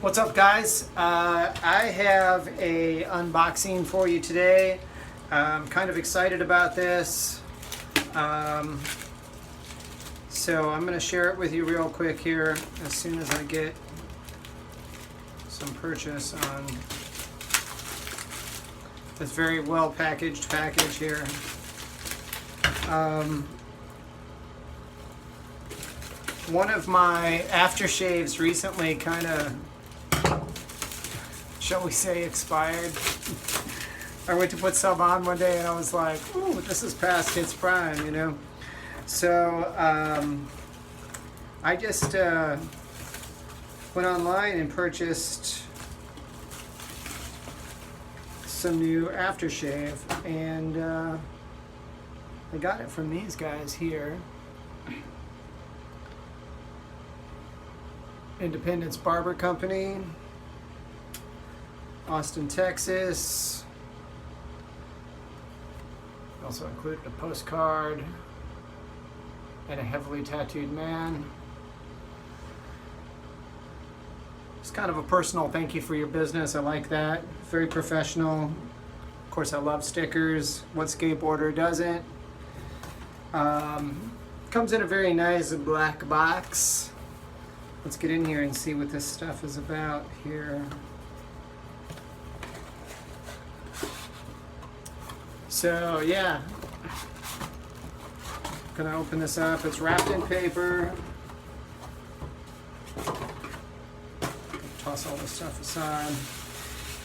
What's up, guys? I have a unboxing for you today. I'm kind of excited about this. So I'm going to share it with you real quick here as soon as I get some purchase on this very well packaged package here. One of my aftershaves recently kind of, shall we say, expired. I went to put some on one day and I was like, ooh, this is past its prime, you know? So I just went online and purchased some new aftershave, and I got it from these guys here. Independence Barber Company, Austin, Texas. Also included a postcard and a heavily tattooed man. It's kind of a personal thank you for your business. I like that. Very professional. Of course, I love stickers. What skateboarder doesn't? Comes in a very nice black box. Let's get in here and see what this stuff is about here. So yeah, gonna open this up. It's wrapped in paper. Toss all this stuff aside.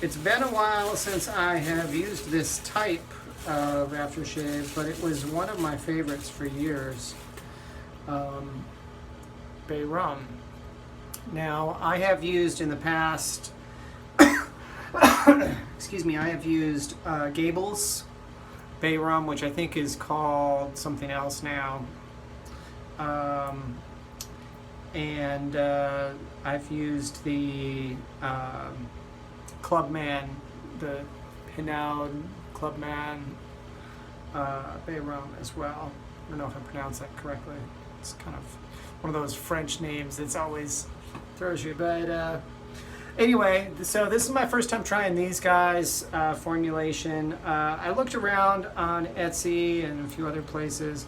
It's been a while since I have used this type of aftershave, but it was one of my favorites for years. Bay Rum. Now, I have used in the past, excuse me, I have used Gable's Bay Rum, which I think is called something else now. And I've used the Clubman, the Pinot Clubman Bay Rum as well. I don't know if I pronounced that correctly. It's kind of one of those French names that's always throws you, but anyway, so this is my first time trying these guys' formulation. I looked around on Etsy and a few other places,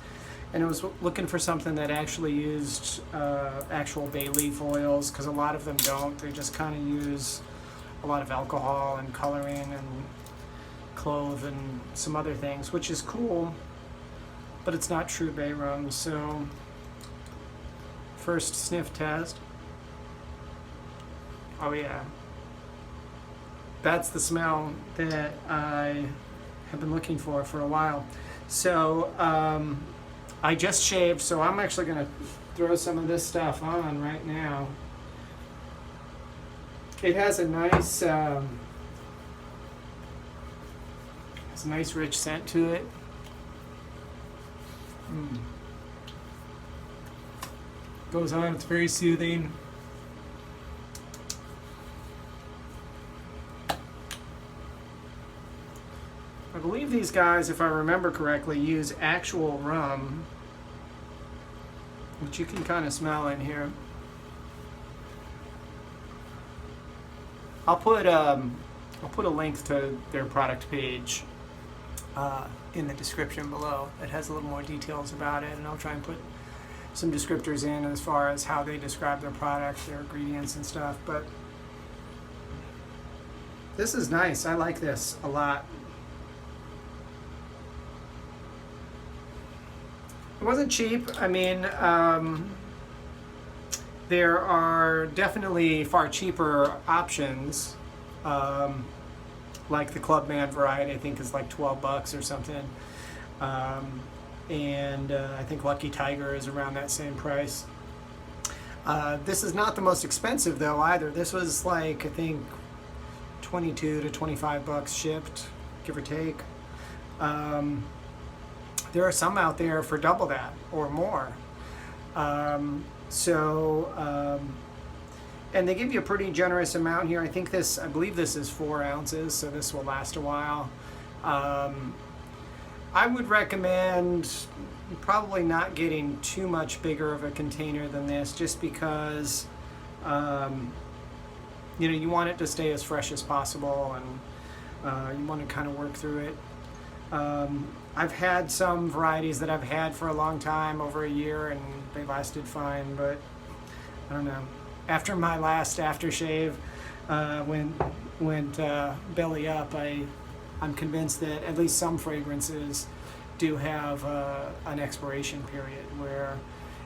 and I was looking for something that actually used actual bay leaf oils, because a lot of them don't. They just kind of use a lot of alcohol and coloring and clove and some other things, which is cool, but it's not true bay rum. So first sniff test. Oh yeah, that's the smell that I have been looking for a while. So I just shaved, so I'm actually going to throw some of this stuff on right now. It has a nice, rich scent to it. Goes on, it's very soothing. I believe these guys, if I remember correctly, use actual rum, which you can kind of smell in here. I'll put a link to their product page in the description below. It has a little more details about it, and I'll try and put some descriptors in as far as how they describe their product, their ingredients and stuff. But this is nice. I like this a lot. It wasn't cheap. I mean, there are definitely far cheaper options, like the Clubman variety. I think is like $12 or something, and I think Lucky Tiger is around that same price. This is not the most expensive though either. This was like, I think, $22 to $25 shipped, give or take. There are some out there for double that or more. And they give you a pretty generous amount here. I believe this is 4 ounces, so this will last a while. I would recommend probably not getting too much bigger of a container than this, just because you want it to stay as fresh as possible, and you want to kind of work through it. I've had some varieties that I've had for a long time, over a year, and they lasted fine, but I don't know. After my last aftershave went belly up, I'm convinced that at least some fragrances do have an expiration period where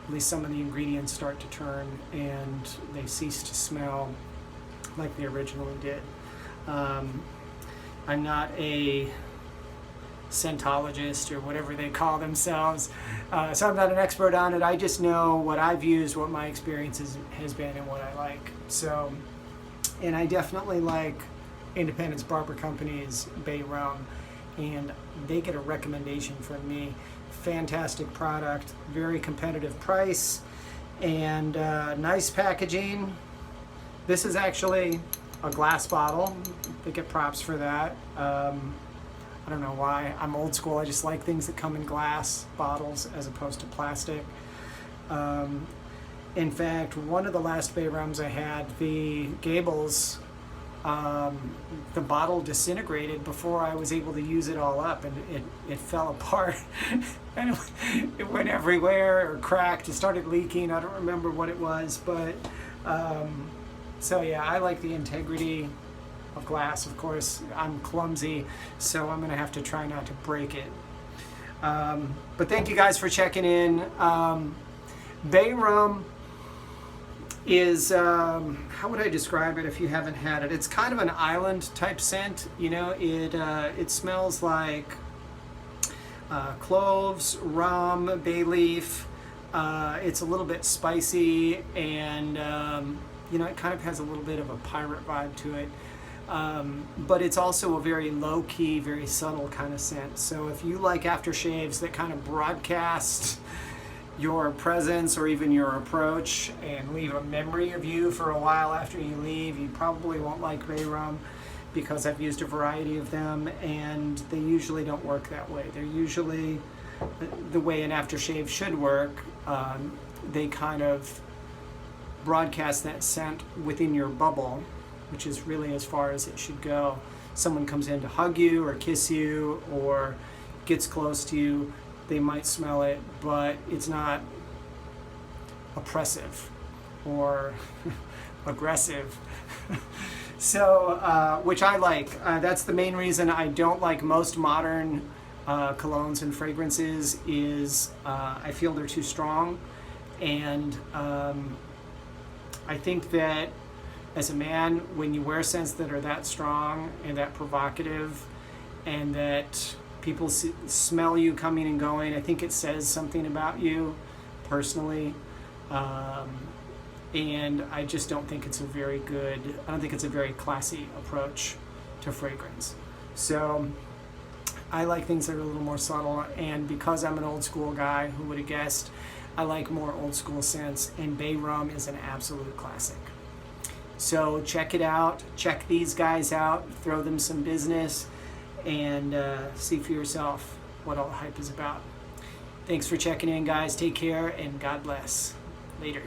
at least some of the ingredients start to turn and they cease to smell like they originally did. I'm not a scentologist or whatever they call themselves, so I'm not an expert on it. I just know what I've used, what my experience has been, and what I like. So, and I definitely like Independence Barber Company's Bay Rum, and they get a recommendation from me. Fantastic product, very competitive price, and nice packaging. This is actually a glass bottle. They get props for that. I don't know why. I'm old school. I just like things that come in glass bottles as opposed to plastic. In fact, one of the last Bay Rums I had, the Gables, the bottle disintegrated before I was able to use it all up, and it fell apart. And it went everywhere, or cracked. It started leaking. I don't remember what it was, but so yeah, I like the integrity of glass. Of course, I'm clumsy, so I'm gonna have to try not to break it. But thank you guys for checking in. Bay Rum is, how would I describe it if you haven't had it? It's kind of an island type scent. It smells like cloves, rum, bay leaf. It's a little bit spicy, and it kind of has a little bit of a pirate vibe to it. But it's also a very low-key, very subtle kind of scent. So if you like aftershaves that kind of broadcast your presence or even your approach and leave a memory of you for a while after you leave, you probably won't like Bay Rum, because I've used a variety of them, and they usually don't work that way. They're usually the way an aftershave should work. They kind of broadcast that scent within your bubble, which is really as far as it should go. Someone comes in to hug you or kiss you or gets close to you, they might smell it, but it's not oppressive or aggressive. So, which I like. That's the main reason I don't like most modern colognes and fragrances, is I feel they're too strong. And I think that as a man, when you wear scents that are that strong and that provocative, and that people smell you coming and going, I think it says something about you personally. And I just don't think it's I don't think it's a very classy approach to fragrance. So I like things that are a little more subtle, and because I'm an old school guy, who would have guessed, I like more old school scents, and Bay Rum is an absolute classic. So check it out, check these guys out, throw them some business, and see for yourself what all the hype is about. Thanks for checking in, guys. Take care, and God bless. Later.